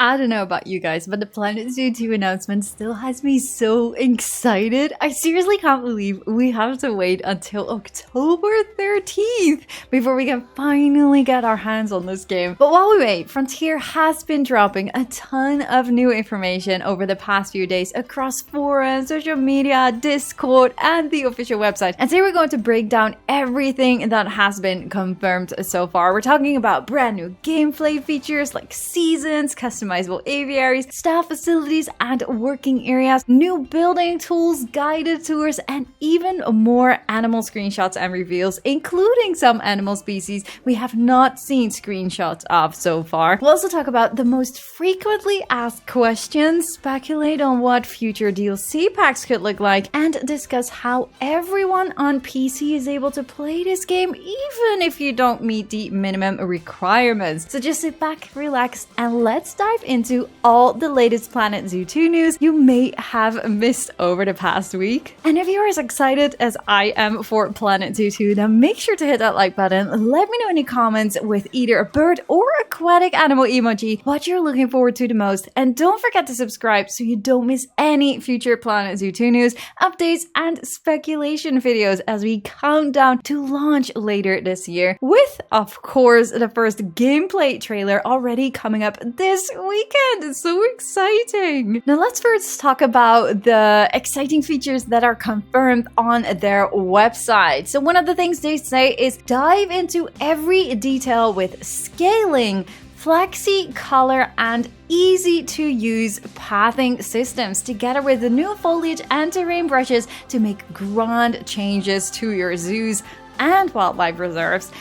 I don't know about you guys, but the Planet Zoo 2 announcement still has me so excited. I seriously can't believe we have to wait until October 13th before we can finally get our hands on this game. But while we wait, Frontier has been dropping a ton of new information over the past few days across forums, social media, Discord, and the official website. And today we're going to break down everything that has been confirmed so far. We're talking about brand new gameplay features like seasons, customizable aviaries, staff facilities and working areas, new building tools, guided tours, and even more animal screenshots and reveals, including some animal species we have not seen screenshots of so far. We'll also talk about the most frequently asked questions, speculate on what future DLC packs could look like, and discuss how everyone on PC is able to play this game even if you don't meet the minimum requirements. So just sit back, relax, and let's dive into all the latest Planet Zoo 2 news you may have missed over the past week. And if you're as excited as I am for Planet Zoo 2, then make sure to hit that like button. Let me know in the comments with either a bird or aquatic animal emoji what you're looking forward to the most. And don't forget to subscribe so you don't miss any future Planet Zoo 2 news, updates, and speculation videos as we count down to launch later this year. With, of course, the first gameplay trailer already coming up this weekend. It's so exciting. Now let's first talk about the exciting features that are confirmed on their website. So one of the things they say is dive into every detail with scaling, flexi color, and easy to use pathing systems together with the new foliage and terrain brushes to make grand changes to your zoos and wildlife reserves.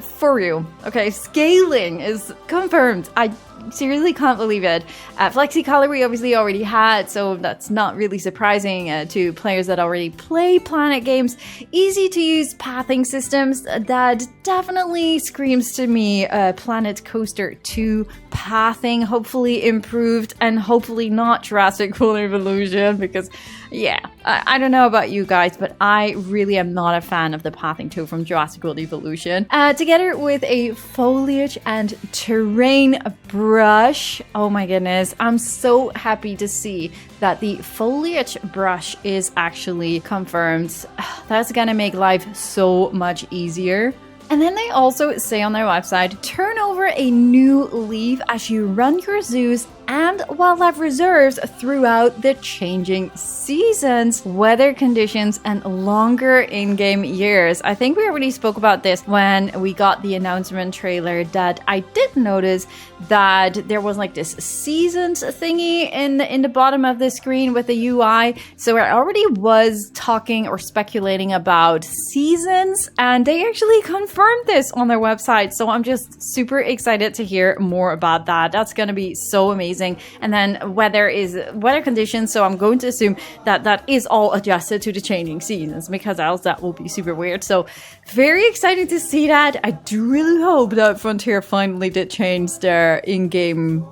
For real. Okay, scaling is confirmed. I seriously can't believe it. Flexi color we obviously already had, so that's not really surprising to players that already play Planet games. Easy to use pathing systems, that definitely screams to me Planet Coaster 2 pathing, hopefully improved and hopefully not Jurassic World Evolution, because yeah, I don't know about you guys, but I really am not a fan of the pathing tool from Jurassic World Evolution. Together with a foliage and terrain brush. Oh my goodness, I'm so happy to see that the foliage brush is actually confirmed. That's gonna make life so much easier. And then they also say on their website, turn over a new leaf as you run your zoos and wildlife reserves throughout the changing seasons, weather conditions, and longer in-game years. I think we already spoke about this when we got the announcement trailer, that I did notice that there was like this seasons thingy in the bottom of the screen with the UI. So I already was talking or speculating about seasons, and they actually confirmed this on their website. So I'm just super excited to hear more about that. That's going to be so amazing. And then weather conditions, so I'm going to assume that that is all adjusted to the changing seasons, because else that will be super weird. So very excited to see that. I do really hope that Frontier finally did change their in-game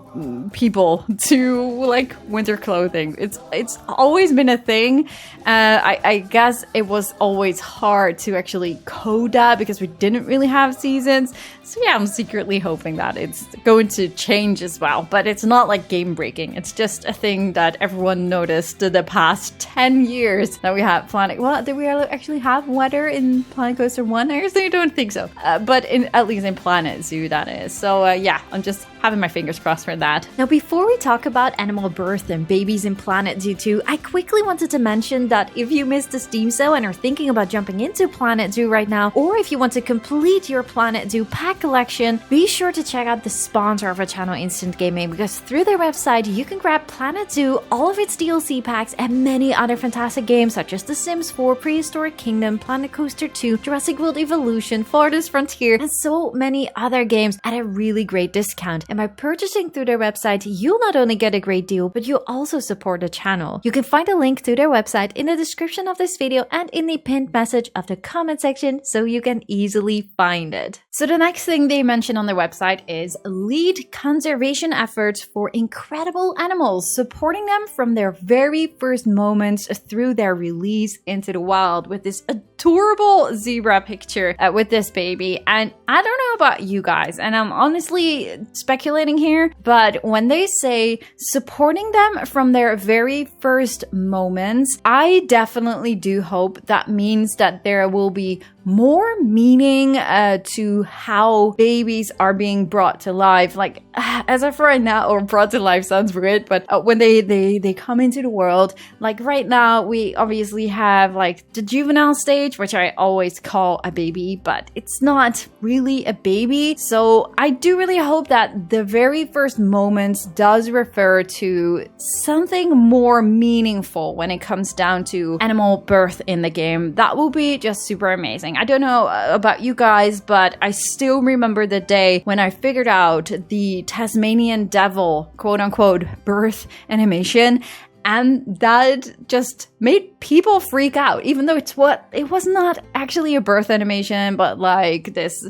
people to like winter clothing. It's always been a thing. I guess it was always hard to actually code that because we didn't really have seasons. So yeah, I'm secretly hoping that it's going to change as well. But it's not like game breaking. It's just a thing that everyone noticed the past 10 years that we have Planet. Well, did we actually have weather in Planet Coaster 1? I actually don't think so. But at least in Planet Zoo, that is. So yeah, I'm just having my fingers crossed for that. Now, before we talk about animal birth and babies in Planet Zoo 2, I quickly wanted to mention that if you missed the Steam sale and are thinking about jumping into Planet Zoo right now, or if you want to complete your Planet Zoo pack collection, be sure to check out the sponsor of our channel, Instant Gaming, because through their website you can grab Planet Zoo, all of its DLC packs, and many other fantastic games such as The Sims 4, Prehistoric Kingdom, Planet Coaster 2, Jurassic World Evolution, Farthest Frontier, and so many other games at a really great discount. And by purchasing through their website, you'll not only get a great deal, but you'll also support the channel. You can find a link to their website in the description of this video and in the pinned message of the comment section, so you can easily find it. So the next thing they mention on their website is lead conservation efforts for incredible animals, supporting them from their very first moments through their release into the wild with this adorable zebra picture with this baby. And I don't know about you guys, and I'm honestly speculating here, but when they say supporting them from their very first moments, I definitely do hope that means that there will be more meaning to how babies are being brought to life. Like, as of right now, or brought to life sounds weird, but when they come into the world, like right now, we obviously have like the juvenile stage, which I always call a baby, but it's not really a baby. So I do really hope that the very first moments does refer to something more meaningful when it comes down to animal birth in the game. That will be just super amazing. I don't know about you guys, but I still remember the day when I figured out the Tasmanian devil, quote unquote, birth animation. And that just made people freak out, even though it was not actually a birth animation, but like this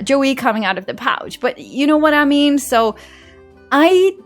Joey coming out of the pouch. But you know what I mean? So I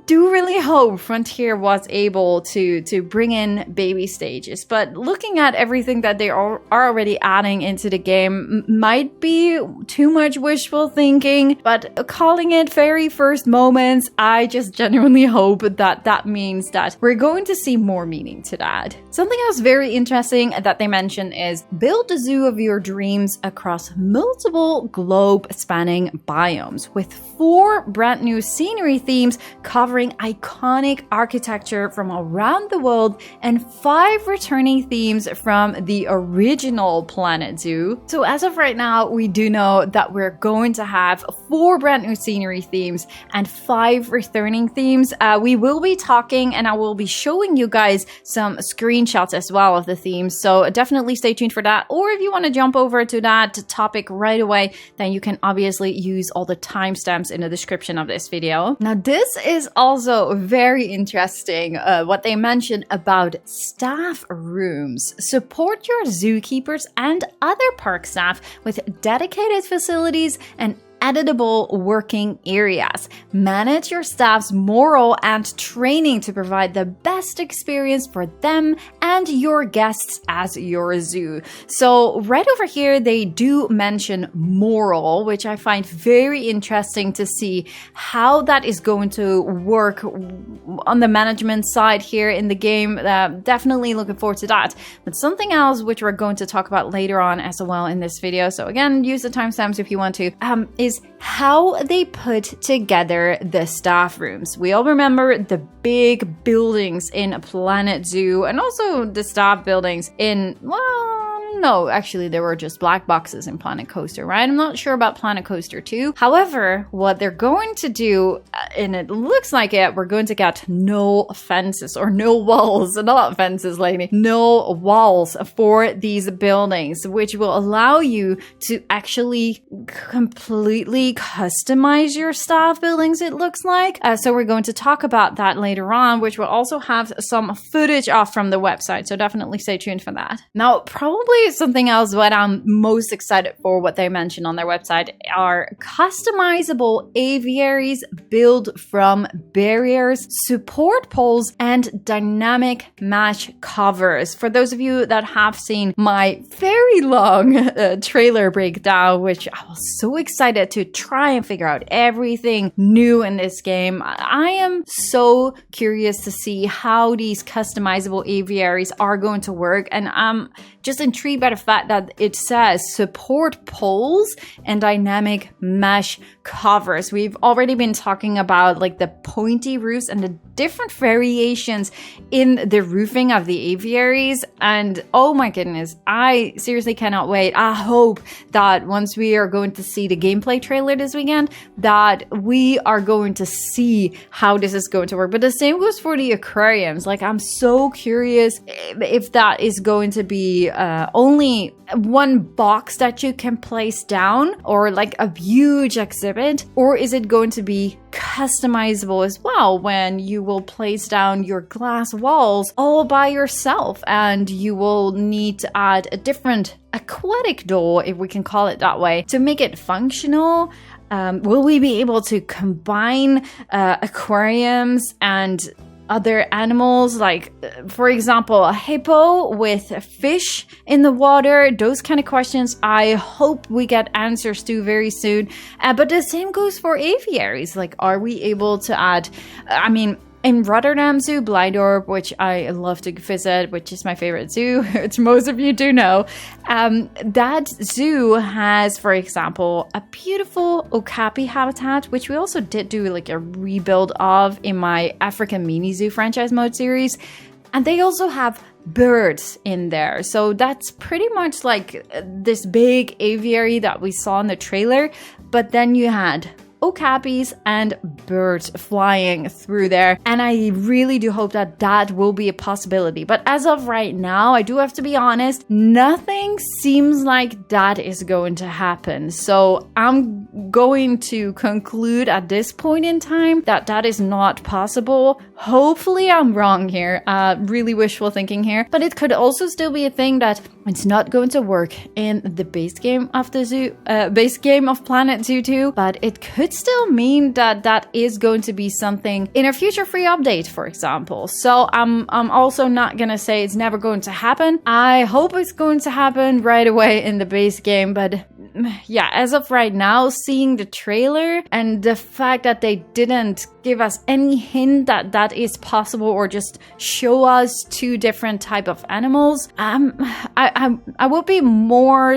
do really hope Frontier was able to bring in baby stages, but looking at everything that they are already adding into the game might be too much wishful thinking, but calling it very first moments, I just genuinely hope that means that we're going to see more meaning to that. Something else very interesting that they mention is build the zoo of your dreams across multiple globe-spanning biomes with 4 brand new scenery themes covering iconic architecture from around the world and 5 returning themes from the original Planet Zoo. So as of right now, we do know that we're going to have 4 brand new scenery themes and 5 returning themes. We will be talking and I will be showing you guys some screenshots as well of the themes. So definitely stay tuned for that. Or if you want to jump over to that topic right away, then you can obviously use all the timestamps in the description of this video. Now, this is also very interesting what they mention about staff rooms. Support your zookeepers and other park staff with dedicated facilities and editable working areas. Manage your staff's morale and training to provide the best experience for them and your guests as your zoo. So right over here, they do mention morale, which I find very interesting to see how that is going to work on the management side here in the game. Definitely looking forward to that. But something else which we're going to talk about later on as well in this video, so again, use the timestamps if you want to, is how they put together the staff rooms. We all remember the big buildings in Planet Zoo and also the staff buildings in, well, no, actually there were just black boxes in Planet Coaster, right? I'm not sure about Planet Coaster 2. However, what they're going to do, and it looks like it, we're going to get no fences or no walls, not fences, lady, no walls for these buildings, which will allow you to actually completely customize your staff buildings, it looks like. So we're going to talk about that later on, which will also have some footage off from the website. So definitely stay tuned for that. Now, probably something else what I'm most excited for, what they mentioned on their website, are customizable aviaries built from barriers, support poles, and dynamic mesh covers. For those of you that have seen my very long trailer breakdown, which I was so excited to try and figure out everything new in this game, I am so curious to see how these customizable aviaries are going to work, and I'm just intrigued by the fact that it says support poles and dynamic mesh covers. We've already been talking about like the pointy roofs and the different variations in the roofing of the aviaries, and oh my goodness, I seriously cannot wait. I hope that once we are going to see the gameplay trailer this weekend, that we are going to see how this is going to work. But the same goes for the aquariums. Like, I'm so curious if that is going to be only one box that you can place down, or like a huge exhibit, or is it going to be customizable as well, when you will place down your glass walls all by yourself and you will need to add a different aquatic door, if we can call it that way, to make it functional. Will we be able to combine aquariums and other animals, like for example, a hippo with a fish in the water. Those kind of questions I hope we get answers to very soon. But the same goes for aviaries. Like, are we able to add, in Rotterdam Zoo, Blijdorp, which I love to visit, which is my favorite zoo, which most of you do know, that zoo has, for example, a beautiful okapi habitat, which we also did do like a rebuild of in my African Mini Zoo franchise mode series. And they also have birds in there. So that's pretty much like this big aviary that we saw in the trailer. But then you had okapis and birds flying through there, and I really do hope that that will be a possibility. But as of right now, I do have to be honest, nothing seems like that is going to happen. So I'm going to conclude at this point in time that that is not possible. Hopefully I'm wrong here, really wishful thinking here, but it could also still be a thing that it's not going to work in the base game of the zoo, base game of Planet Zoo 2, but it could still mean that that is going to be something in a future free update, for example. So I'm also not gonna say it's never going to happen. I hope it's going to happen right away in the base game, but yeah, as of right now, seeing the trailer and the fact that they didn't give us any hint that that is possible or just show us two different type of animals, I would be more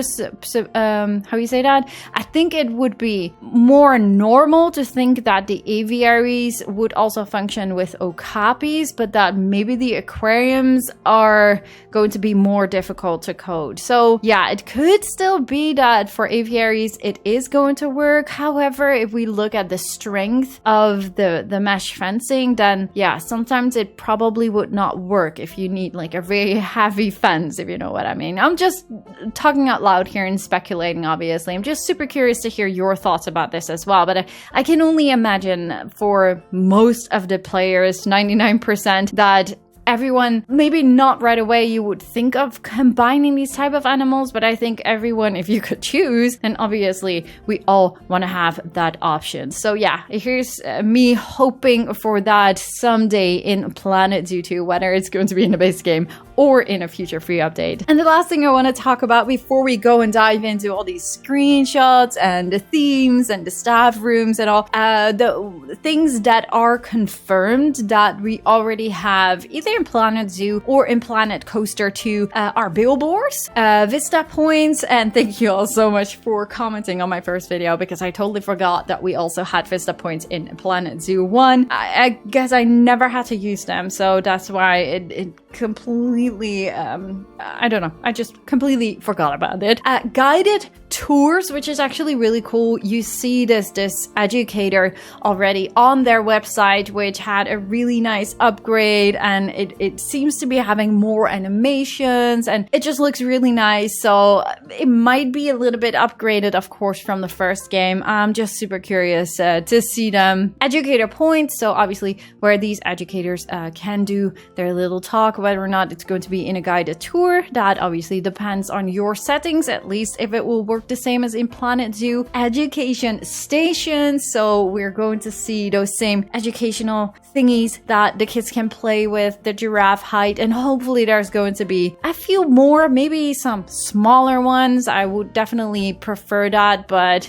how you say that? I think it would be more normal to think that the aviaries would also function with okapis, but that maybe the aquariums are going to be more difficult to code. So yeah, it could still be that for aviaries it is going to work. However, if we look at the strength of the mesh fencing, then yeah, sometimes it probably would not work if you need like a very heavy fence, if you know what I mean. I'm just talking out loud here and speculating, obviously. I'm just super curious to hear your thoughts about this as well, but I can only imagine for most of the players, 99%, that everyone, maybe not right away you would think of combining these type of animals, but I think everyone, if you could choose, then obviously we all want to have that option. So yeah, here's me hoping for that someday in Planet Zoo 2, whether it's going to be in the base game or in a future free update. And the last thing I want to talk about before we go and dive into all these screenshots and the themes and the staff rooms and all, the things that are confirmed that we already have either in Planet Zoo or in Planet Coaster 2 are billboards, vista points, and thank you all so much for commenting on my first video because I totally forgot that we also had vista points in Planet Zoo 1. I guess I never had to use them, so that's why it completely, I don't know, I just completely forgot about it. Guided tours, which is actually really cool. You see this educator already on their website, which had a really nice upgrade, and it seems to be having more animations, and it just looks really nice. So it might be a little bit upgraded, of course, from the first game. I'm just super curious to see them. Educator points, so obviously where these educators can do their little talk, whether or not it's going to be in a guided tour, that obviously depends on your settings, at least if it will work the same as in Planet Zoo. Education stations, so we're going to see those same educational thingies that the kids can play with, the giraffe height, and hopefully there's going to be a few more, maybe some smaller ones. I would definitely prefer that, but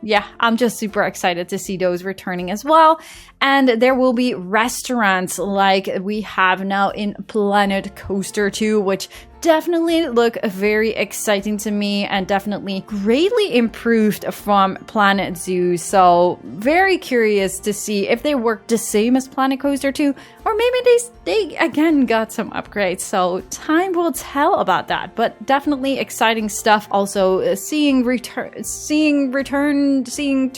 yeah, I'm just super excited to see those returning as well. And there will be restaurants like we have now in Planet Coaster 2, which definitely look very exciting to me and definitely greatly improved from Planet Zoo. So very curious to see if they work the same as Planet Coaster 2, or maybe they again got some upgrades. So time will tell about that, but definitely exciting stuff. Also seeing to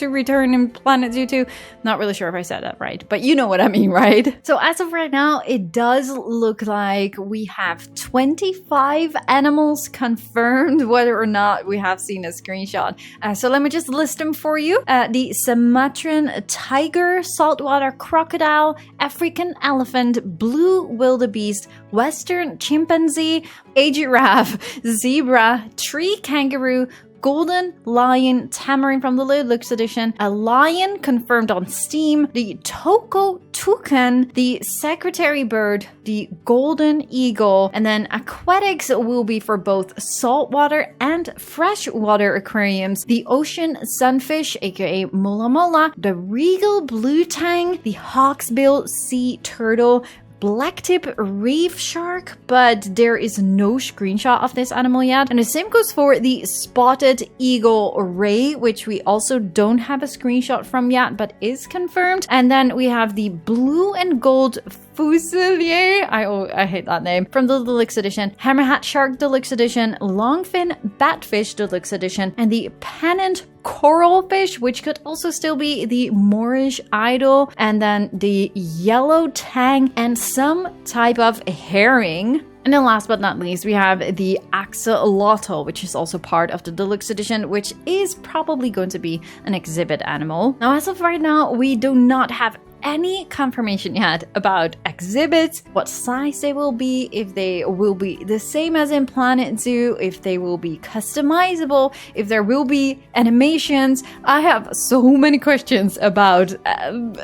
return in Planet Zoo 2. Not really sure if I said that right, but you know what I mean, right? So as of right now, it does look like we have 25 animals confirmed, whether or not we have seen a screenshot. So let me just list them for you. The Sumatran tiger, saltwater crocodile, African elephant, blue wildebeest, western chimpanzee, a giraffe, zebra, tree kangaroo, golden lion tamarin from the deluxe edition, a lion confirmed on Steam, the Toko toucan, the secretary bird, the golden eagle, and then aquatics will be for both saltwater and freshwater aquariums, the ocean sunfish, aka mola mola, the regal blue tang, the hawksbill sea turtle, blacktip reef shark, but there is no screenshot of this animal yet. And the same goes for the spotted eagle ray, which we also don't have a screenshot from yet, but is confirmed. And then we have the blue and gold Fusilier, I hate that name, from the deluxe edition, hammerhat shark deluxe edition, longfin batfish deluxe edition, and the pennant coral fish, which could also still be the Moorish idol, and then the yellow tang and some type of herring. And then last but not least, we have the axolotl, which is also part of the deluxe edition, which is probably going to be an exhibit animal. Now, as of right now, we do not have any confirmation yet about exhibits, what size they will be, if they will be the same as in Planet Zoo, if they will be customizable, if there will be animations. I have so many questions about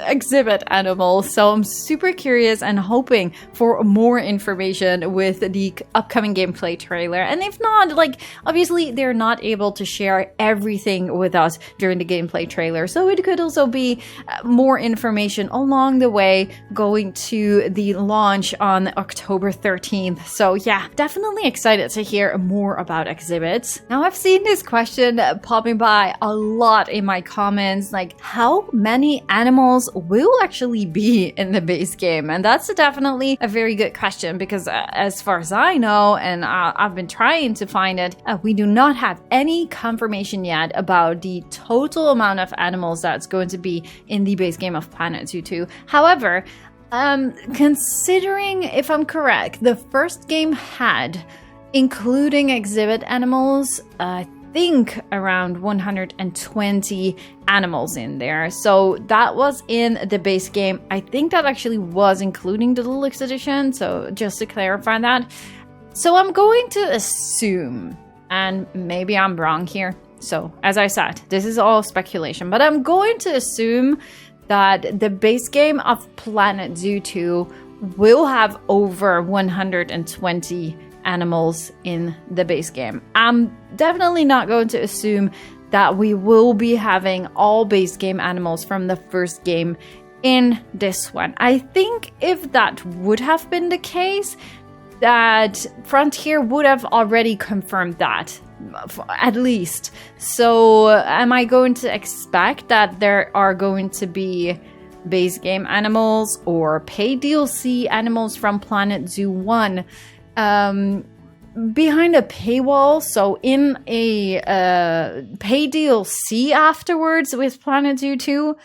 exhibit animals, so I'm super curious and hoping for more information with the upcoming gameplay trailer. And if not, like, obviously they're not able to share everything with us during the gameplay trailer, so it could also be more information along the way going to the launch on October 13th. So yeah, definitely excited to hear more about exhibits. Now, I've seen this question popping by a lot in my comments, like how many animals will actually be in the base game? And that's definitely a very good question, because as far as I know, and I've been trying to find it, we do not have any confirmation yet about the total amount of animals that's going to be in the base game of Planet Zoo 2. However, considering, if I'm correct, the first game had, including exhibit animals, I think around 120 animals in there. So that was in the base game. I think that actually was including the deluxe edition. So just to clarify that. So I'm going to assume, and maybe I'm wrong here. So as I said, this is all speculation, but I'm going to assume that the base game of Planet Zoo 2 will have over 120 animals in the base game. I'm definitely not going to assume that we will be having all base game animals from the first game in this one. I think if that would have been the case, that Frontier would have already confirmed that, at least. So am I going to expect that there are going to be base game animals or paid DLC animals from Planet Zoo 1 behind a paywall, so in a paid DLC afterwards with Planet Zoo 2?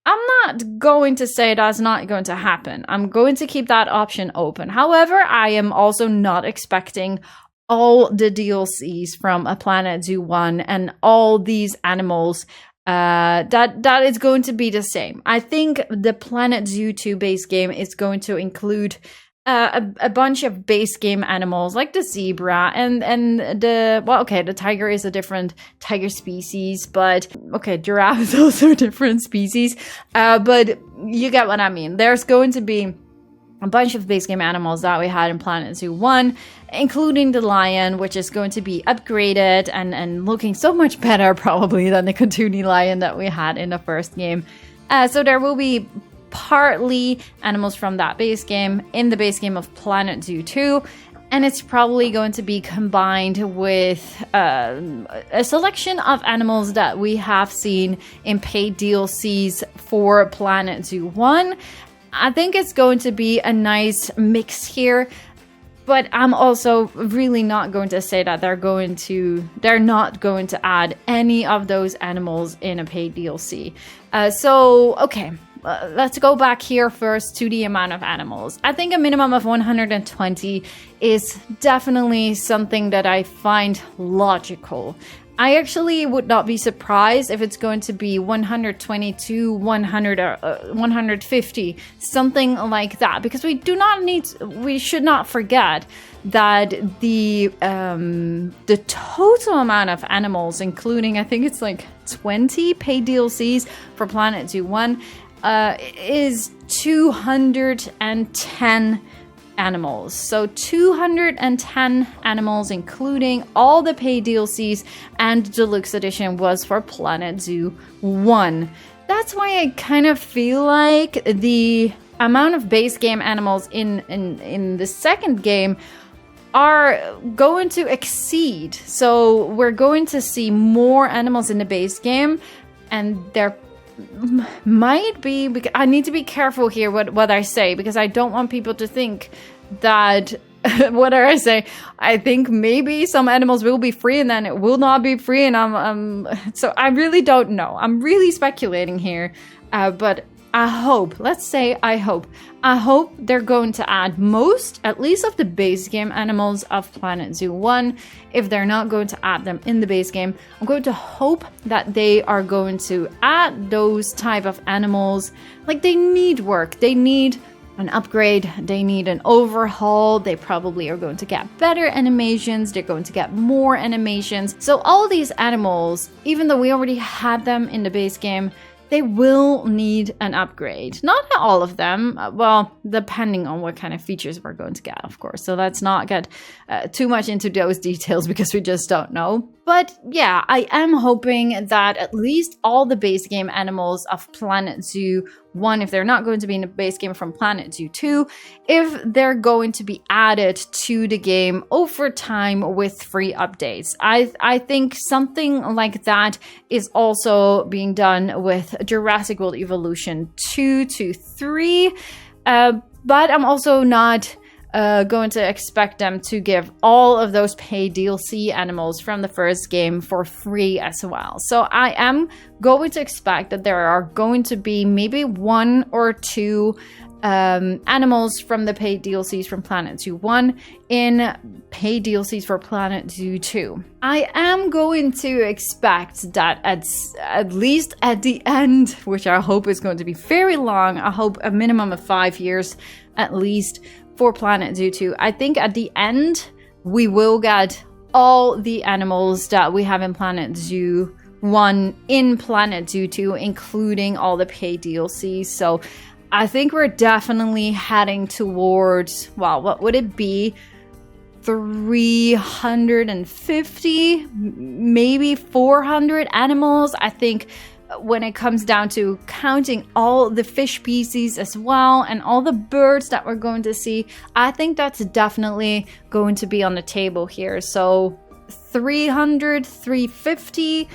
I'm not going to say that's not going to happen. I'm going to keep that option open. However, I am also not expecting all the DLCs from a Planet Zoo 1 and all these animals that is going to be the same. I think the Planet Zoo 2 base game is going to include a bunch of base game animals like the zebra and the, well, okay, the tiger is a different tiger species, but okay, giraffe is also a different species, but you get what I mean. There's going to be a bunch of base game animals that we had in Planet Zoo 1, including the lion, which is going to be upgraded and looking so much better probably than the cartoony lion that we had in the first game. So there will be partly animals from that base game in the base game of Planet Zoo 2, and it's probably going to be combined with a selection of animals that we have seen in paid DLCs for Planet Zoo 1. I think it's going to be a nice mix here, but I'm also really not going to say that they're not going to add any of those animals in a paid DLC. So, okay. Let's go back here first to the amount of animals. I think a minimum of 120 is definitely something that I find logical. I actually would not be surprised if it's going to be 122, 100, 150, something like that. Because we should not forget that the total amount of animals, including, I think it's like 20 paid DLCs for Planet Zoo 1, is 210 animals. So 210 animals, including all the paid DLCs, and Deluxe Edition was for Planet Zoo 1. That's why I kind of feel like the amount of base game animals in the second game are going to exceed. So we're going to see more animals in the base game, and there might be, because I need to be careful here what I say, because I don't want people to think that what I say. I think maybe some animals will be free and then it will not be free, and so I really don't know. I'm really speculating here, but I hope they're going to add at least of the base game animals of Planet Zoo 1. If they're not going to add them in the base game, I'm going to hope that they are going to add those type of animals. Like, they need work, they need an upgrade, they need an overhaul, they probably are going to get better animations, they're going to get more animations. So all these animals, even though we already had them in the base game, they will need an upgrade. Not all of them, well, depending on what kind of features we're going to get, of course. So let's not get too much into those details because we just don't know. But yeah, I am hoping that at least all the base game animals of Planet Zoo 1, if they're not going to be in the base game from Planet Zoo 2, if they're going to be added to the game over time with free updates. I think something like that is also being done with Jurassic World Evolution 2 to 3, but I'm also not going to expect them to give all of those paid DLC animals from the first game for free as well. So I am going to expect that there are going to be maybe 1 or 2 animals from the paid DLCs from Planet Zoo 1 in paid DLCs for Planet Zoo 2. I am going to expect that at least at the end, which I hope is going to be very long, I hope a minimum of 5 years at least, for Planet Zoo 2. I think at the end, we will get all the animals that we have in Planet Zoo 1 in Planet Zoo 2, including all the paid DLCs. So I think we're definitely heading towards, well, what would it be? 350, maybe 400 animals. I think when it comes down to counting all the fish species as well and all the birds that we're going to see, I think that's definitely going to be on the table here. So 300, 350,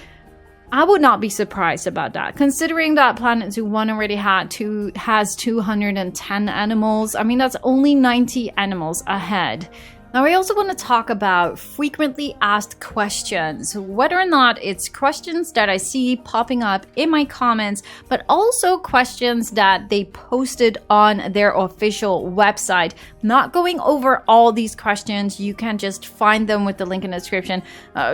I would not be surprised about that, considering that Planet Zoo 1 already has 210 animals. I mean, that's only 90 animals ahead. Now, I also want to talk about frequently asked questions, whether or not it's questions that I see popping up in my comments, but also questions that they posted on their official website. Not going over all these questions, you can just find them with the link in the description,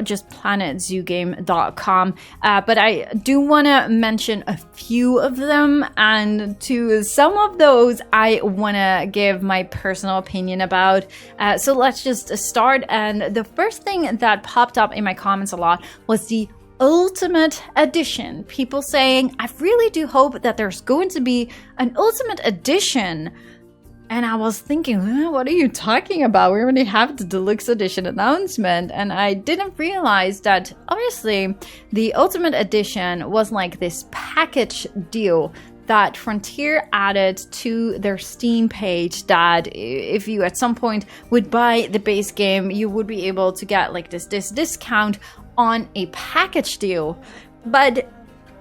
just planetzoogame.com. But I do want to mention a few of them, and to some of those, I want to give my personal opinion about. So let's just start. And the first thing that popped up in my comments a lot was the Ultimate Edition. People saying, I really do hope that there's going to be an Ultimate Edition. And I was thinking, what are you talking about? We already have the Deluxe Edition announcement. And I didn't realize that obviously the Ultimate Edition was like this package deal that Frontier added to their Steam page, that if you at some point would buy the base game, you would be able to get like this discount on a package deal. But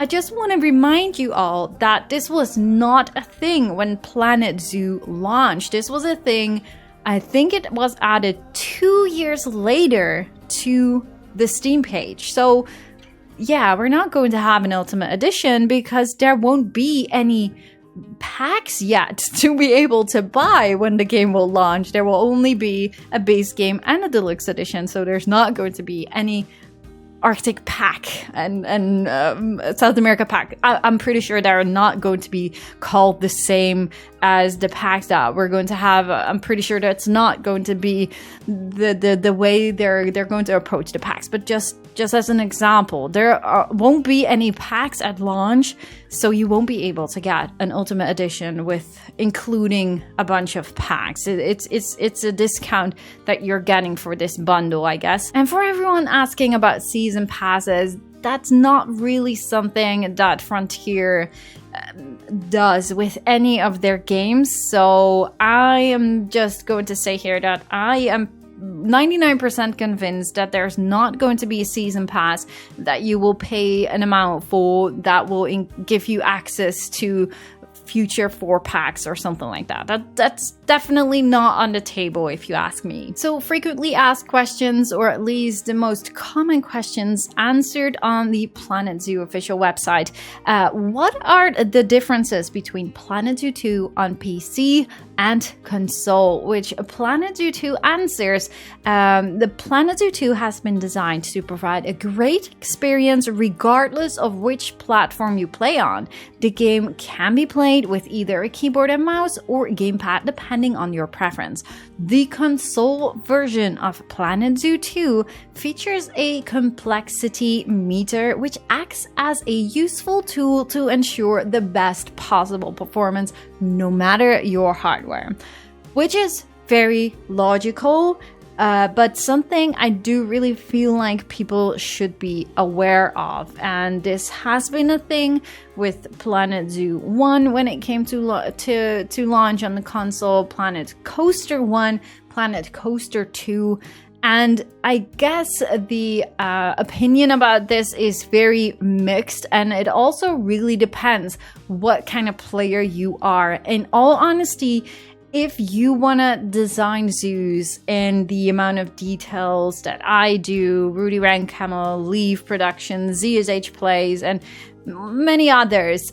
I just want to remind you all that this was not a thing when Planet Zoo launched. This was a thing, I think it was added 2 years later to the Steam page. So yeah, we're not going to have an Ultimate Edition because there won't be any packs yet to be able to buy when the game will launch. There will only be a base game and a Deluxe Edition, so there's not going to be any Arctic pack and South America pack. I'm pretty sure they're not going to be called the same as the packs that we're going to have. I'm pretty sure that's not going to be the way they're going to approach the packs. But just as an example, won't be any packs at launch, so you won't be able to get an Ultimate Edition with including a bunch of packs. It's a discount that you're getting for this bundle, I guess. And for everyone asking about season passes, that's not really something that Frontier does with any of their games. So I am just going to say here that I am 99% convinced that there's not going to be a season pass that you will pay an amount for that will give you access to future 4 packs or something like that. That's definitely not on the table if you ask me. So frequently asked questions, or at least the most common questions answered on the Planet Zoo official website. What are the differences between Planet Zoo 2 on PC and console? Which Planet Zoo 2 answers, the Planet Zoo 2 has been designed to provide a great experience regardless of which platform you play on. The game can be played with either a keyboard and mouse or a gamepad depending on your preference. The console version of Planet Zoo 2 features a complexity meter which acts as a useful tool to ensure the best possible performance no matter your hardware, which is very logical. But something I do really feel like people should be aware of, and this has been a thing with Planet Zoo 1 when it came to launch on the console, Planet Coaster 1, Planet Coaster 2, and I guess the opinion about this is very mixed, and it also really depends what kind of player you are. In all honesty, if you want to design zoos in the amount of details that I do, Rudy Rankhamel, Leaf Productions, ZSH Plays, and many others,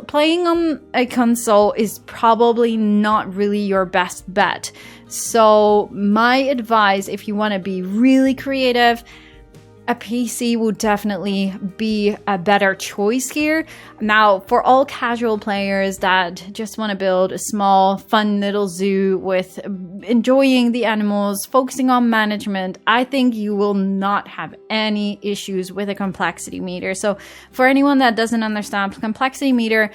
playing on a console is probably not really your best bet. So my advice, if you want to be really creative, a PC will definitely be a better choice here. Now, for all casual players that just want to build a small, fun little zoo with enjoying the animals, focusing on management, I think you will not have any issues with a complexity meter. So for anyone that doesn't understand, complexity meter,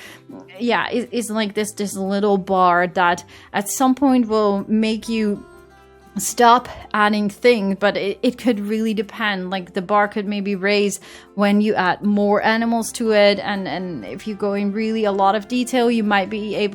yeah, is like this little bar that at some point will make you stop adding things, but it could really depend. Like the bar could maybe raise when you add more animals to it, and if you go in really a lot of detail, you might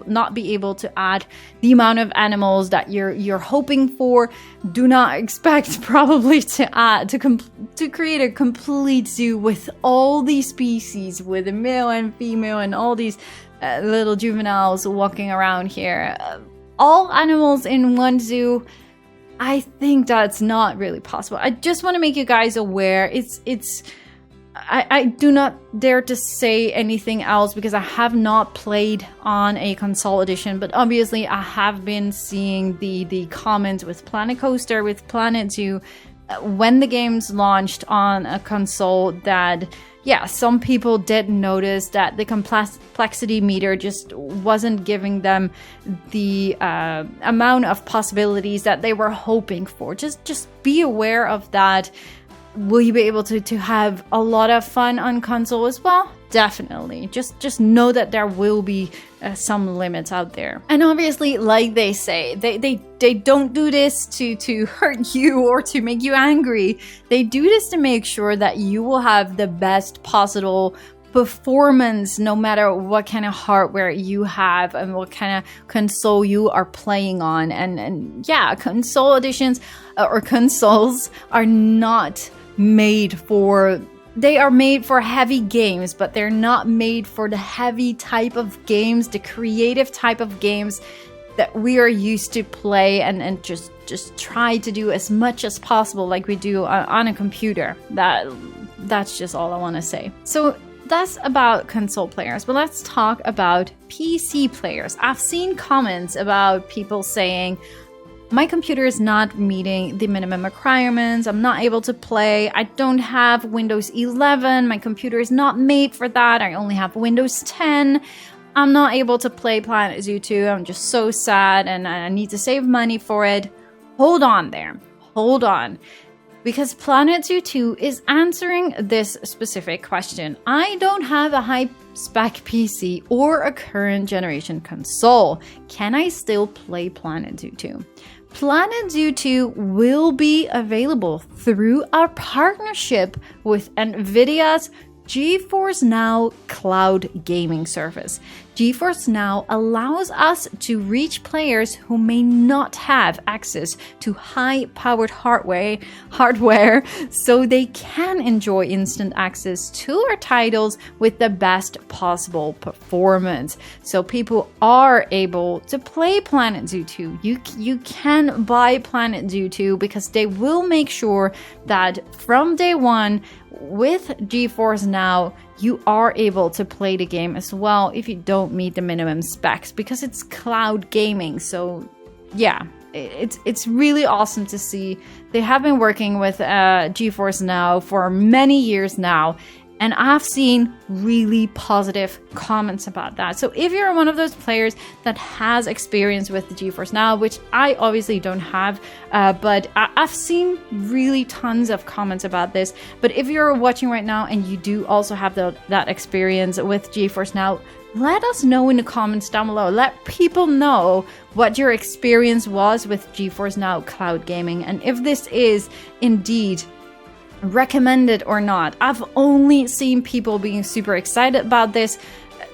not be able to add the amount of animals that you're hoping for. Do not expect probably to create a complete zoo with all these species, with a male and female and all these little juveniles walking around here. All animals in one zoo, I think that's not really possible. I just want to make you guys aware. I do not dare to say anything else because I have not played on a console edition, but obviously I have been seeing the comments with Planet Coaster, with Planet Zoo, when the games launched on a console, that yeah, some people did notice that the complexity meter just wasn't giving them the amount of possibilities that they were hoping for. Just be aware of that. Will you be able to have a lot of fun on console as well? Definitely. Just know that there will be some limits out there. And obviously, like they say, they don't do this to hurt you or to make you angry. They do this to make sure that you will have the best possible performance no matter what kind of hardware you have and what kind of console you are playing on. And yeah, console editions or consoles are not made for... They are made for heavy games, but they're not made for the heavy type of games, the creative type of games that we are used to play and just try to do as much as possible like we do on a computer. That's just all I want to say. So that's about console players, but let's talk about PC players. I've seen comments about people saying, My computer is not meeting the minimum requirements. I'm not able to play. I don't have Windows 11. My computer is not made for that. I only have Windows 10. I'm not able to play Planet Zoo 2. I'm just so sad and I need to save money for it. Hold on there. Hold on. Because Planet Zoo 2 is answering this specific question. I don't have a high-spec PC or a current generation console. Can I still play Planet Zoo 2? Planet Zoo 2 will be available through our partnership with NVIDIA's GeForce Now cloud gaming service. GeForce Now allows us to reach players who may not have access to high-powered hardware so they can enjoy instant access to our titles with the best possible performance. So people are able to play Planet Zoo 2. You can buy Planet Zoo 2 because they will make sure that from day one with GeForce Now, you are able to play the game as well if you don't meet the minimum specs because it's cloud gaming. So yeah, it's really awesome to see. They have been working with GeForce Now for many years now, and I've seen really positive comments about that. So if you're one of those players that has experience with the GeForce Now, which I obviously don't have, but I've seen really tons of comments about this. But if you're watching right now and you do also have that experience with GeForce Now, let us know in the comments down below. Let people know what your experience was with GeForce Now cloud gaming and if this is indeed recommended or not. I've only seen people being super excited about this,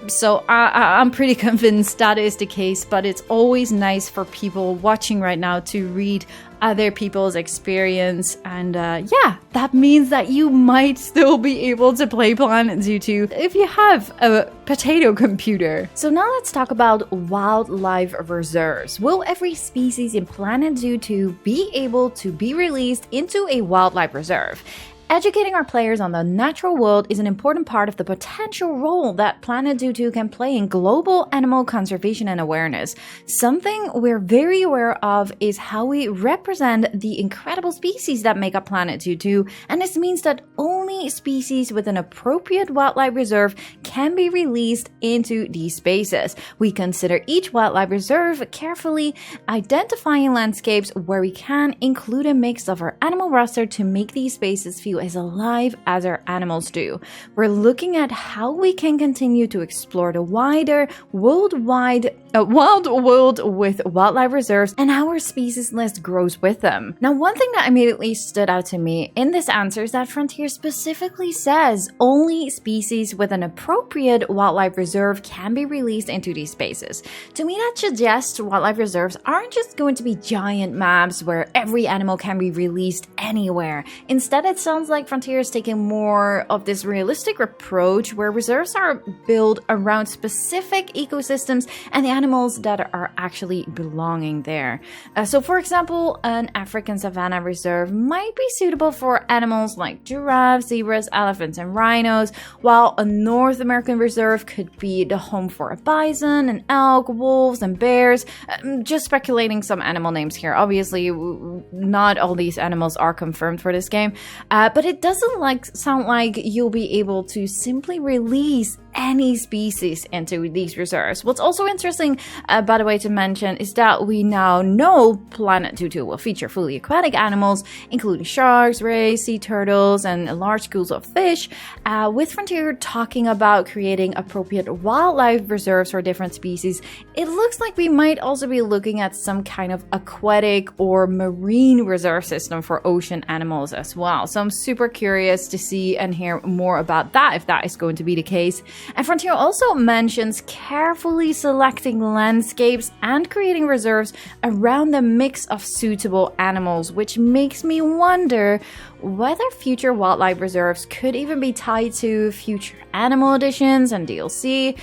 so I'm pretty convinced that is the case, but it's always nice for people watching right now to read other people's experience, and yeah, that means that you might still be able to play Planet Zoo 2 if you have a potato computer. So now let's talk about wildlife reserves. Will every species in Planet Zoo 2 be able to be released into a wildlife reserve? Educating our players on the natural world is an important part of the potential role that Planet Zoo 2 can play in global animal conservation and awareness. Something we're very aware of is how we represent the incredible species that make up Planet Zoo 2, and this means that only species with an appropriate wildlife reserve can be released into these spaces. We consider each wildlife reserve carefully, identifying landscapes where we can include a mix of our animal roster to make these spaces feel as alive as our animals do. We're looking at how we can continue to explore the wider wild world with wildlife reserves and how our species list grows with them. Now, one thing that immediately stood out to me in this answer is that Frontier specifically says only species with an appropriate wildlife reserve can be released into these spaces. To me, that suggests wildlife reserves aren't just going to be giant maps where every animal can be released anywhere. Instead, it sounds like Frontier is taking more of this realistic approach where reserves are built around specific ecosystems and the animals that are actually belonging there. So for example, an African savanna reserve might be suitable for animals like giraffes, zebras, elephants, and rhinos, while a North American reserve could be the home for a bison, an elk, wolves, and bears. Just speculating some animal names here. Obviously, not all these animals are confirmed for this game, but it doesn't sound like you'll be able to simply release any species into these reserves. What's also interesting, by the way, to mention is that we now know Planet Zoo 2 will feature fully aquatic animals, including sharks, rays, sea turtles, and large schools of fish, with Frontier talking about creating appropriate wildlife reserves for different species. It looks like we might also be looking at some kind of aquatic or marine reserve system for ocean animals as well. So I'm super curious to see and hear more about that, if that is going to be the case. And Frontier also mentions carefully selecting landscapes and creating reserves around the mix of suitable animals, which makes me wonder whether future wildlife reserves could even be tied to future animal additions and DLC.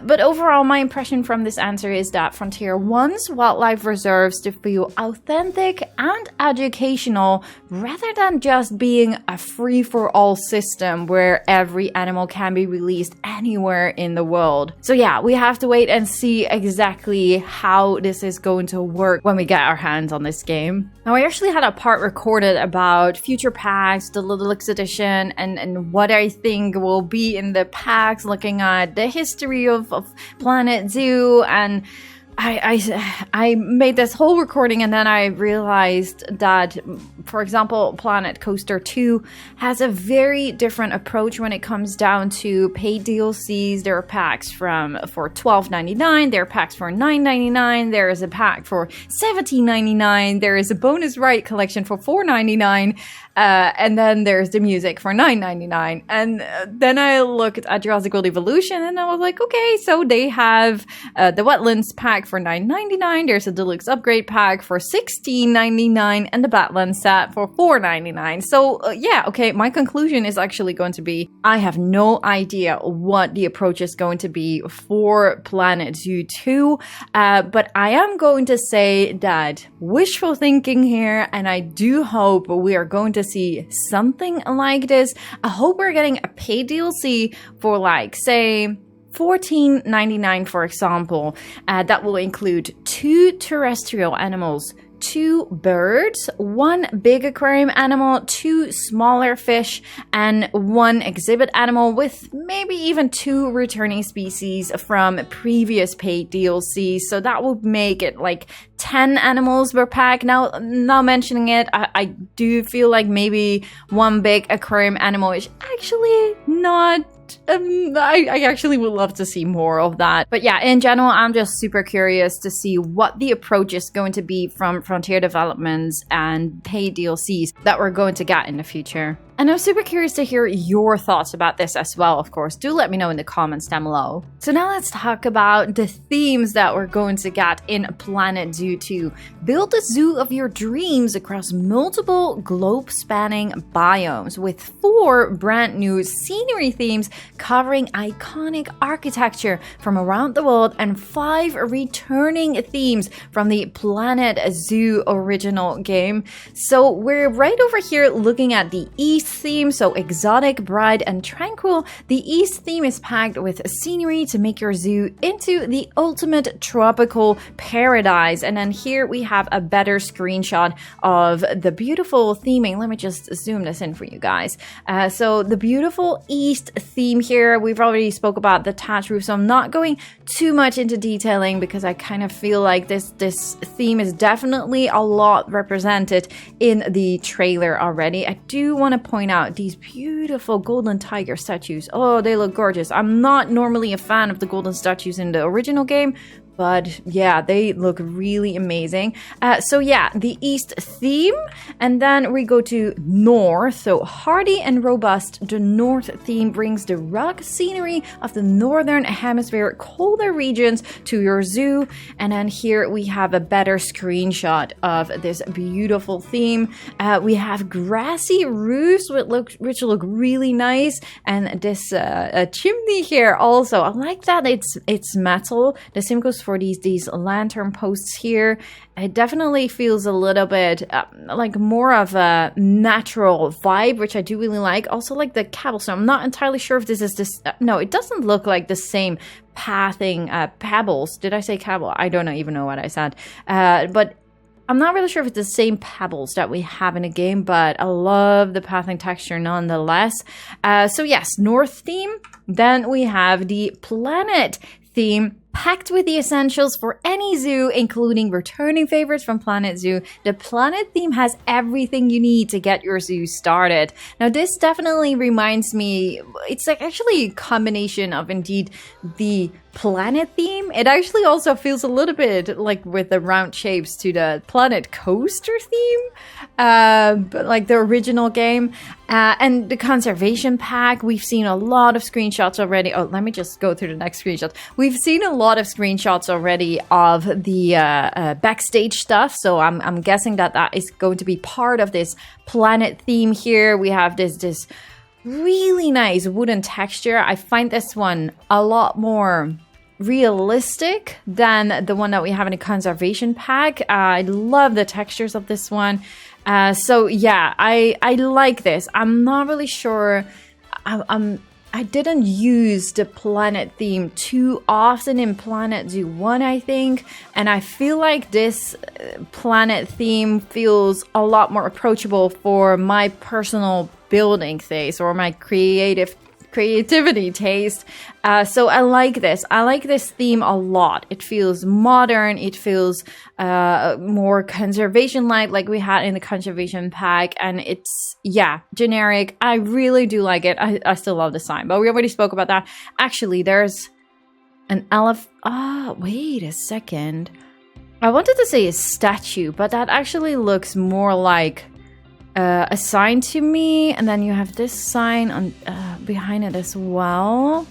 But overall, my impression from this answer is that Frontier wants wildlife reserves to feel authentic and educational rather than just being a free-for-all system where every animal can be released anywhere in the world. So yeah, we have to wait and see exactly how this is going to work when we get our hands on this game. Now, I actually had a part recorded about future packs, the Little X edition, and what I think will be in the packs, looking at the history of Planet Zoo, and I made this whole recording and then I realized that, for example, Planet Coaster 2 has a very different approach when it comes down to paid DLCs. There are packs for $12.99, there are packs for $9.99, there is a pack for $17.99, there is a bonus ride collection for $4.99, and then there's the music for $9.99. And then I looked at Jurassic World Evolution and I was like, okay, so they have the Wetlands pack for $9.99, there's a deluxe upgrade pack for $16.99, and the Badlands set for $4.99. So yeah, okay, my conclusion is actually going to be, I have no idea what the approach is going to be for Planet Zoo 2, but I am going to say that wishful thinking here, and I do hope we are going to see something like this. I hope we're getting a paid DLC for, like, say, $14.99, for example, that will include 2 terrestrial animals, 2 birds, 1 big aquarium animal, 2 smaller fish, and 1 exhibit animal, with maybe even 2 returning species from previous paid DLCs. So that would make it like 10 animals per pack. Now mentioning it, I do feel like maybe 1 big aquarium animal is actually not. I actually would love to see more of that. But yeah, in general, I'm just super curious to see what the approach is going to be from Frontier Developments and paid DLCs that we're going to get in the future. And I'm super curious to hear your thoughts about this as well, of course. Do let me know in the comments down below. So now let's talk about the themes that we're going to get in Planet Zoo 2. Build the zoo of your dreams across multiple globe-spanning biomes with 4 brand new scenery themes covering iconic architecture from around the world and 5 returning themes from the Planet Zoo original game. So we're right over here looking at the East theme, so exotic, bright, and tranquil. The East theme is packed with scenery to make your zoo into the ultimate tropical paradise. And then here we have a better screenshot of the beautiful theming. Let me just zoom this in for you guys. So the beautiful East theme here, we've already spoke about the thatch roof, so I'm not going too much into detailing because I kind of feel like this theme is definitely a lot represented in the trailer already. I do want to point out these beautiful golden tiger statues. Oh, they look gorgeous. I'm not normally a fan of the golden statues in the original game, but yeah, they look really amazing. So yeah, the East theme, and then we go to North. So hardy and robust, the North theme brings the rugged scenery of the Northern Hemisphere colder regions to your zoo. And then here we have a better screenshot of this beautiful theme. We have grassy roofs which look really nice, and this chimney here also. I like that it's metal. The same goes for these lantern posts here. It definitely feels a little bit like more of a natural vibe, which I do really like. Also like the cobblestone. I'm not entirely sure if this is this. No, it doesn't look like the same pathing pebbles. Did I say cobble? I don't even know what I said. But I'm not really sure if it's the same pebbles that we have in the game, but I love the pathing texture nonetheless. So yes, North theme. Then we have the Planet theme, packed with the essentials for any zoo, including returning favorites from Planet Zoo. The Planet theme has everything you need to get your zoo started. Now, this definitely reminds me, it's like actually a combination of indeed the planet theme. It actually also feels a little bit like with the round shapes to the Planet Coaster theme, but like the original game. And the conservation pack, we've seen a lot of screenshots already. Oh, let me just go through the next screenshot. We've seen a lot of screenshots already of the backstage stuff, so I'm guessing that that is going to be part of this planet theme here. We have this really nice wooden texture. I find this one a lot more realistic than the one that we have in the conservation pack. I love the textures of this one. So yeah, I like this. I'm not really sure. I didn't use the planet theme too often in Planet Zoo 1, I think. And I feel like this planet theme feels a lot more approachable for my personal building taste or my creativity taste. So I like this. I like this theme a lot. It feels modern. It feels more conservation-like we had in the conservation pack. And it's, yeah, generic. I really do like it. I still love the sign, but we already spoke about that. Actually, there's an elephant. Wait a second. I wanted to say a statue, but that actually looks more like a sign to me, and then you have this sign on behind it as well.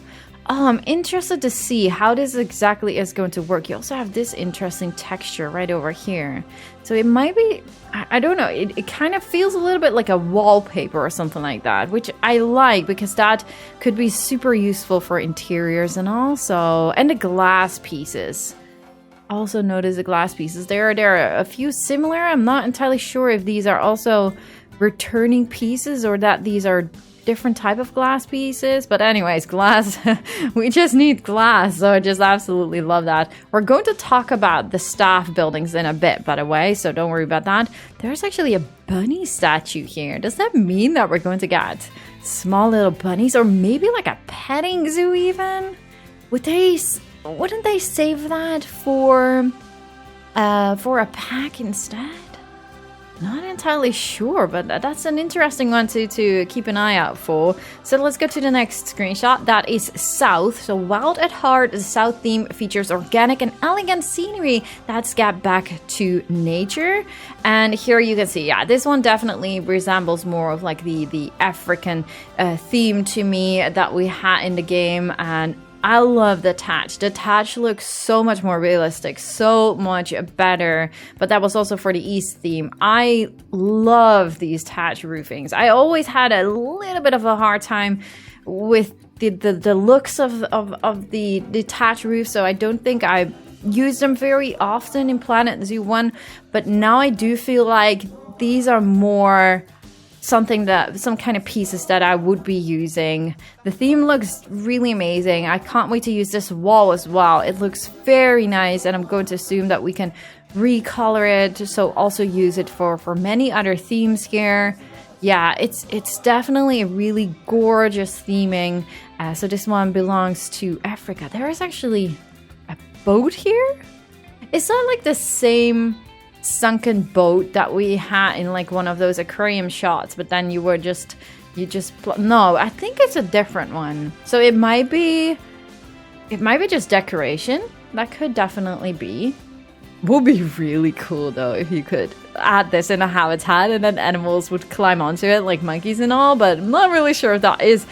Oh, I'm interested to see how this exactly is going to work. You also have this interesting texture right over here. So it might be, I don't know, it kind of feels a little bit like a wallpaper or something like that, which I like because that could be super useful for interiors and also, and the glass pieces. Also notice the glass pieces. There are a few similar. I'm not entirely sure if these are also returning pieces or that these are different type of glass pieces. But anyways, glass. We just need glass. So I just absolutely love that. We're going to talk about the staff buildings in a bit, by the way. So don't worry about that. There's actually a bunny statue here. Does that mean that we're going to get small little bunnies or maybe like a petting zoo even? Wouldn't they save that for a pack instead? Not entirely sure, but that's an interesting one to keep an eye out for. So let's go to the next screenshot. That is South. So Wild at Heart, the South theme features organic and elegant scenery that's got back to nature. And here you can see, yeah, this one definitely resembles more of like the African theme to me that we had in the game. And I love the thatch. The thatch looks so much more realistic, so much better. But that was also for the East theme. I love these thatch roofings. I always had a little bit of a hard time with the looks of the thatch roof, so I don't think I used them very often in Planet Zoo 1. But now I do feel like these are more some kind of pieces that I would be using. The theme looks really amazing. I can't wait to use this wall as well. It looks very nice, and I'm going to assume that we can recolor it, so also use it for many other themes here. Yeah, it's definitely a really gorgeous theming. So this one belongs to Africa. There is actually a boat here. Is that like the same sunken boat that we had in like one of those aquarium shots, but then no, I think it's a different one. So it might be just decoration. That could definitely be. Would be really cool though if you could add this in a habitat and then animals would climb onto it like monkeys and all, but I'm not really sure if that is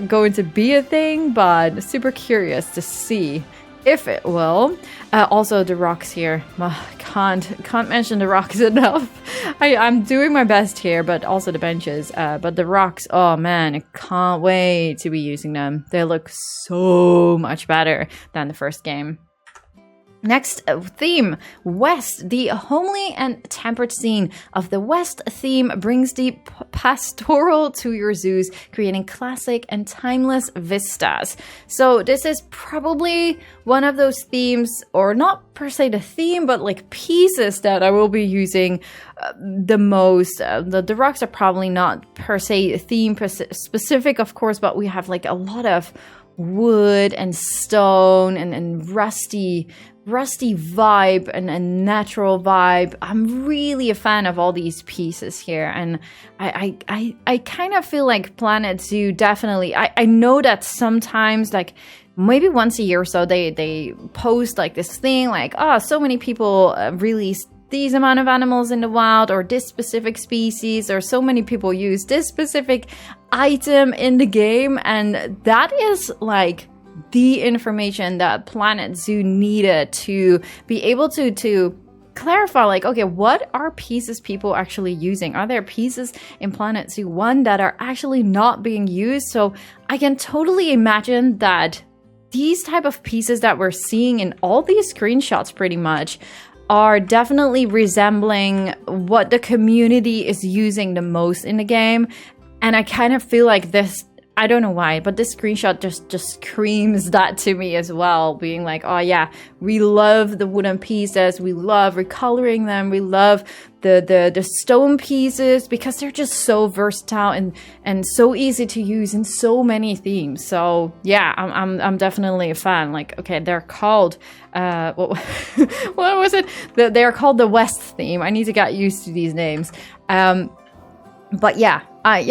going to be a thing, but super curious to see if it will. Also the rocks here. Can't mention the rocks enough. I'm doing my best here, but also the benches. But the rocks, oh man, I can't wait to be using them. They look so much better than the first game. Next theme, West. The homely and tempered scene of the West theme brings the pastoral to your zoos, creating classic and timeless vistas. So this is probably one of those themes, or not per se the theme, but like pieces that I will be using the most. The rocks are probably not per se theme specific, of course, but we have like a lot of wood and stone and rusty vibe and natural vibe. I'm really a fan of all these pieces here, and I kind of feel like Planet Zoo definitely, I know that sometimes like maybe once a year or so they post like this thing like, oh, so many people released these amount of animals in the wild, or this specific species, or so many people use this specific item in the game. And that is like the information that Planet Zoo needed to be able to clarify, like, okay, what are pieces people actually using? Are there pieces in Planet Zoo 1 that are actually not being used? So I can totally imagine that these type of pieces that we're seeing in all these screenshots pretty much are definitely resembling what the community is using the most in the game. And I kind of feel like this, I don't know why, but this screenshot just screams that to me as well, being like, oh yeah, we love the wooden pieces, we love recoloring them, we love the stone pieces because they're just so versatile and so easy to use in so many themes. So yeah, I'm definitely a fan. Like, okay, they're called what was it? They're called the West theme. I need to get used to these names. But yeah, I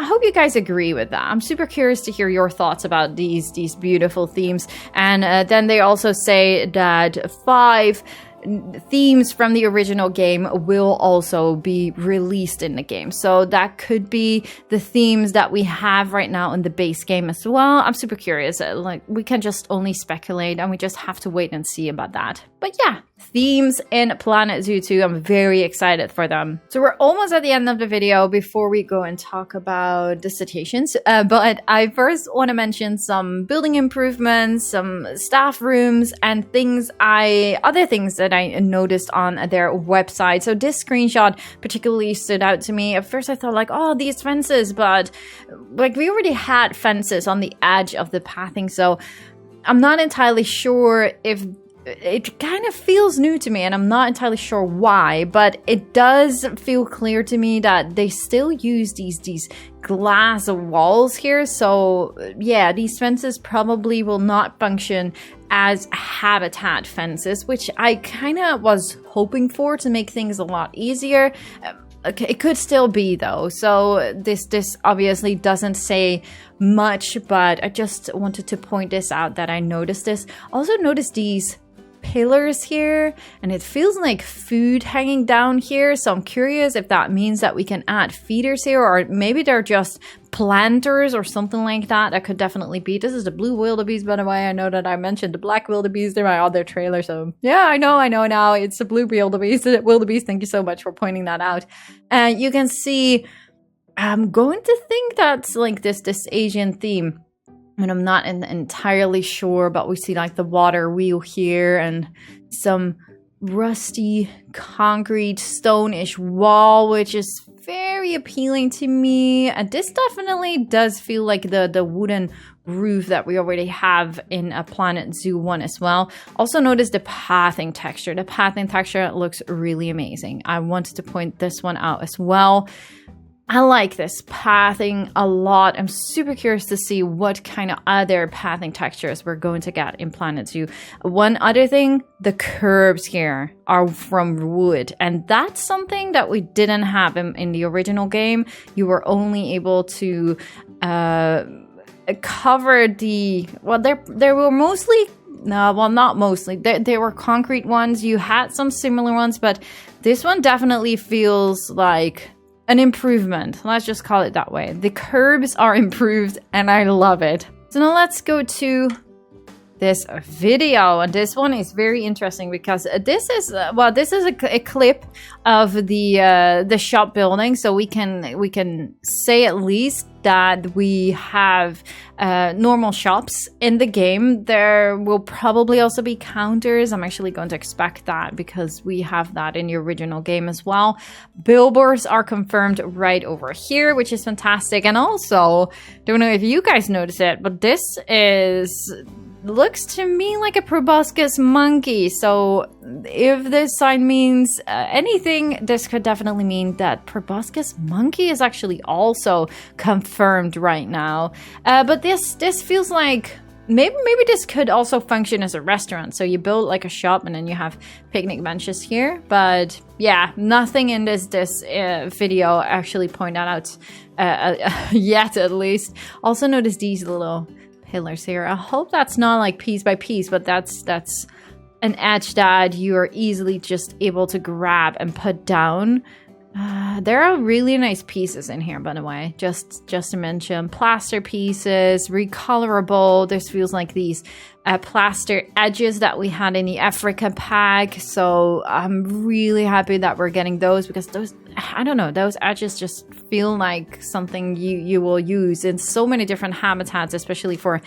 hope you guys agree with that. I'm super curious to hear your thoughts about these beautiful themes. And then they also say that 5 themes from the original game will also be released in the game. So that could be the themes that we have right now in the base game as well. I'm super curious. Like, we can just only speculate and we just have to wait and see about that. But yeah, themes in Planet Zoo 2. I'm very excited for them. So we're almost at the end of the video before we go and talk about the cetaceans. But I first want to mention some building improvements, some staff rooms, and other things that I noticed on their website. So this screenshot particularly stood out to me. At first I thought like, oh, these fences, but like we already had fences on the edge of the pathing. So I'm not entirely sure if it kind of feels new to me, and I'm not entirely sure why, but it does feel clear to me that they still use these glass walls here. So yeah, these fences probably will not function as habitat fences, which I kind of was hoping for to make things a lot easier. Okay, it could still be though. So this obviously doesn't say much, but I just wanted to point this out that I noticed this. Also noticed these pillars here, and it feels like food hanging down here. So I'm curious if that means that we can add feeders here, or maybe they're just planters or something like that. That could definitely be. This is the blue wildebeest, by the way. I know that I mentioned the black wildebeest in my other trailer. So yeah, I know now. It's the blue wildebeest. Thank you so much for pointing that out. And you can see, I'm going to think that's like this Asian theme. And I'm not entirely sure, but we see like the water wheel here and some rusty concrete stone-ish wall, which is very appealing to me. And this definitely does feel like the wooden roof that we already have in a Planet Zoo 1 as well. Also notice the pathing texture. The pathing texture looks really amazing. I wanted to point this one out as well. I like this pathing a lot. I'm super curious to see what kind of other pathing textures we're going to get in Planet Zoo. One other thing, the curbs here are from wood. And that's something that we didn't have in the original game. You were only able to cover the... Well, there were mostly... No, well, not mostly. There were concrete ones. You had some similar ones, but this one definitely feels like an improvement. Let's just call it that way. The curbs are improved and I love it. So now let's go to this video, and this one is very interesting because this is a clip of the shop building, so we can say at least that we have normal shops in the game. There will probably also be counters. I'm actually going to expect that because we have that in the original game as well. Billboards are confirmed right over here, which is fantastic. And also, don't know if you guys notice it, but this looks to me like a proboscis monkey. So if this sign means anything, this could definitely mean that proboscis monkey is actually also confirmed right now. But this feels like maybe this could also function as a restaurant. So you build like a shop and then you have picnic benches here. But yeah, nothing in this video actually point that out yet, at least. Also notice these little pillars here. I hope that's not like piece by piece, but that's an edge that you are easily just able to grab and put down. There are really nice pieces in here, by the way. Just to mention, plaster pieces, recolorable. This feels like these plaster edges that we had in the Africa pack. So I'm really happy that we're getting those, because those, I don't know, those edges just feel like something you will use in so many different habitats, especially for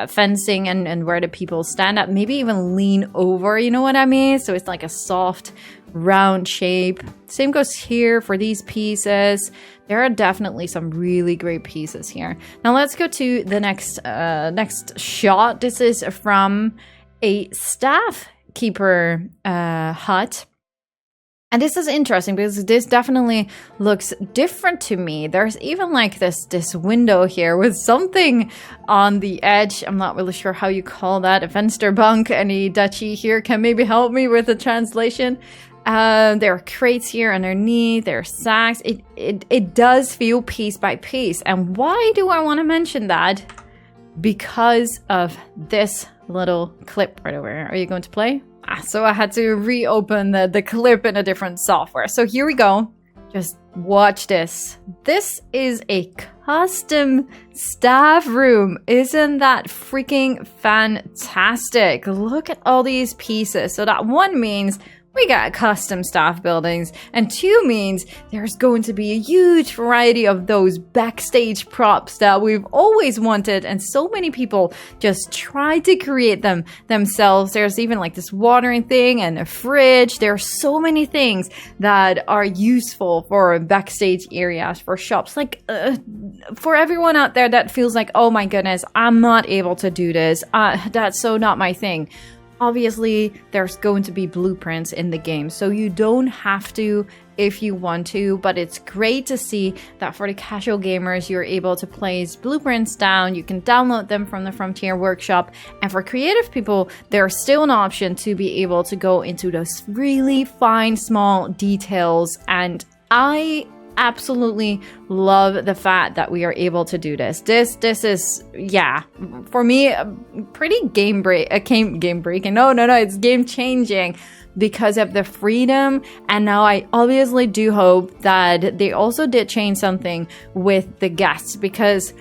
fencing and where the people stand up, maybe even lean over, you know what I mean? So it's like a soft round shape. Same goes here for these pieces. There are definitely some really great pieces here. Now let's go to the next shot. This is from a staff keeper hut. And this is interesting because this definitely looks different to me. There's even like this window here with something on the edge. I'm not really sure how you call that. A vensterbunk. Any Dutchie here can maybe help me with the translation. There are crates here underneath. There are sacks. It does feel piece by piece. And why do I want to mention that? Because of this little clip right over here. Are you going to play? So I had to reopen the clip in a different software. So here we go. Just watch this. This is a custom staff room. Isn't that freaking fantastic? Look at all these pieces. So that one means we got custom staff buildings, and 2 means there's going to be a huge variety of those backstage props that we've always wanted, and so many people just try to create them themselves. There's even like this watering thing and a fridge. There are so many things that are useful for backstage areas, for shops, like for everyone out there that feels like, oh my goodness, I'm not able to do this. That's so not my thing. Obviously, there's going to be blueprints in the game, so you don't have to if you want to, but it's great to see that for the casual gamers, you're able to place blueprints down. You can download them from the Frontier Workshop, and for creative people, there's still an option to be able to go into those really fine, small details, and I absolutely love the fact that we are able to do this. This is, yeah, for me, pretty game breaking. No, it's game changing because of the freedom. And now I obviously do hope that they also did change something with the guests, because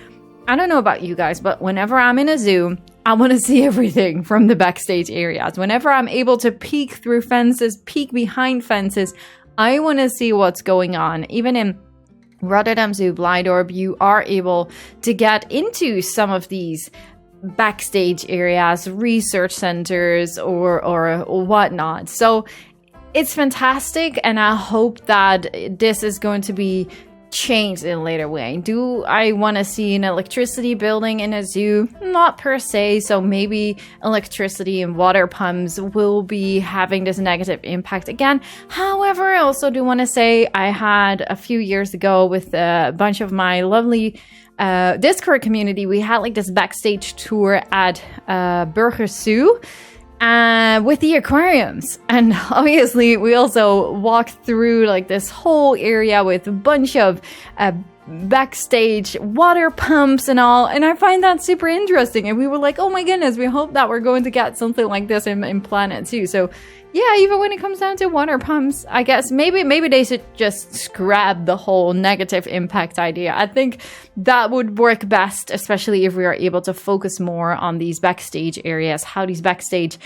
I don't know about you guys, but whenever I'm in a zoo, I want to see everything from the backstage areas. Whenever I'm able to peek through fences, peek behind fences, I want to see what's going on. Even in Rotterdam Zoo Blijdorp, you are able to get into some of these backstage areas, research centers, or whatnot. So it's fantastic, and I hope that this is going to be changed in a later way. Do I want to see an electricity building in a zoo? Not per se. So maybe electricity and water pumps will be having this negative impact again. However, I also do want to say I had a few years ago with a bunch of my lovely Discord community, we had like this backstage tour at Burger Zoo with the aquariums, and obviously we also walked through like this whole area with a bunch of backstage water pumps and all, and I find that super interesting. And we were like, oh my goodness, we hope that we're going to get something like this in Planet Zoo. So yeah, even when it comes down to water pumps, I guess maybe they should just scrap the whole negative impact idea. I think that would work best, especially if we are able to focus more on these backstage areas, how these backstage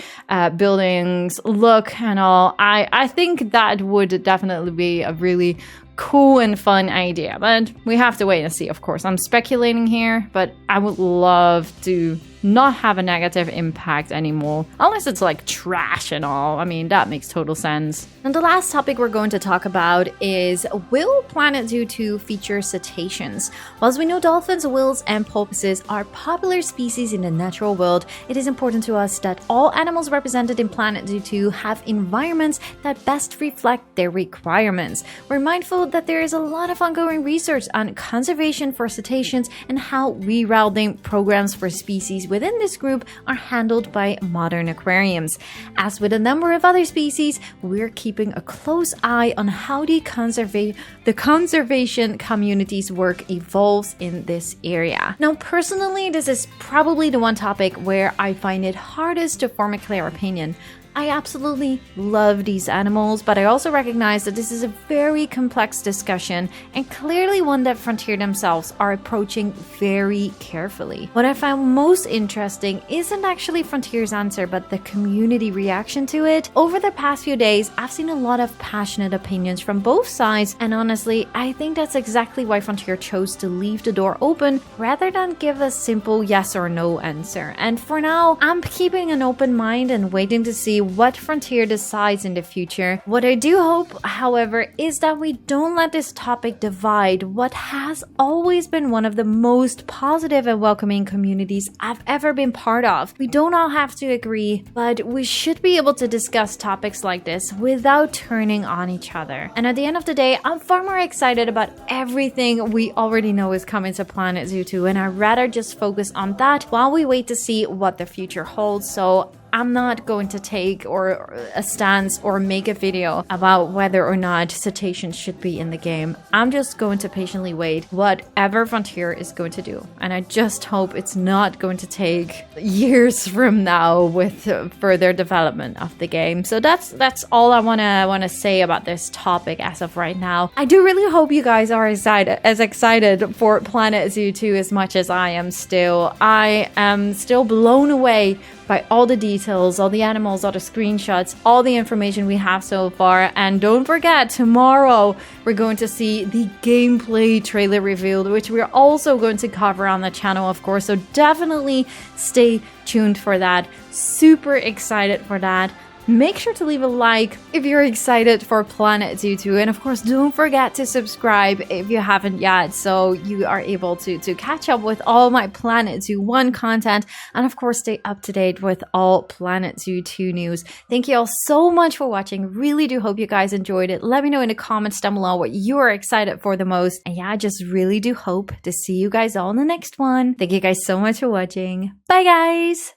buildings look and all. I think that would definitely be a really cool and fun idea, but we have to wait and see. Of course, I'm speculating here, but I would love to not have a negative impact anymore, unless it's like trash and all. I mean, that makes total sense. And the last topic we're going to talk about is, will Planet Zoo 2 feature cetaceans? Whilst we know dolphins, whales, and porpoises are popular species in the natural world, it is important to us that all animals represented in Planet Zoo 2 have environments that best reflect their requirements. We're mindful that there is a lot of ongoing research on conservation for cetaceans and how rerouting programs for species within this group are handled by modern aquariums. As with a number of other species, we're keeping a close eye on how the conservation community's work evolves in this area. Now, personally, this is probably the one topic where I find it hardest to form a clear opinion. I absolutely love these animals, but I also recognize that this is a very complex discussion and clearly one that Frontier themselves are approaching very carefully. What I found most interesting isn't actually Frontier's answer, but the community reaction to it. Over the past few days, I've seen a lot of passionate opinions from both sides, and honestly, I think that's exactly why Frontier chose to leave the door open rather than give a simple yes or no answer. And for now, I'm keeping an open mind and waiting to see what Frontier decides in the future. What I do hope, however, is that we don't let this topic divide what has always been one of the most positive and welcoming communities I've ever been part of. We don't all have to agree, but we should be able to discuss topics like this without turning on each other. And at the end of the day, I'm far more excited about everything we already know is coming to Planet Zoo 2, and I'd rather just focus on that while we wait to see what the future holds. So I'm not going to take a stance or make a video about whether or not cetaceans should be in the game. I'm just going to patiently wait whatever Frontier is going to do. And I just hope it's not going to take years from now with further development of the game. So that's all I wanna say about this topic as of right now. I do really hope you guys are as excited for Planet Zoo 2 as much as I am still. I am still blown away by all the details, all the animals, all the screenshots, all the information we have so far. And don't forget, tomorrow we're going to see the gameplay trailer revealed, which we're also going to cover on the channel, of course. So definitely stay tuned for that. Super excited for that. Make sure to leave a like if you're excited for Planet Zoo 2, and of course don't forget to subscribe if you haven't yet, so you are able to catch up with all my Planet Zoo 1 content, and of course stay up to date with all Planet Zoo 2 news. Thank you all so much for watching. Really do hope you guys enjoyed it. Let me know in the comments down below what you are excited for the most, and yeah, I just really do hope to see you guys all in the next one. Thank you guys so much for watching. Bye guys!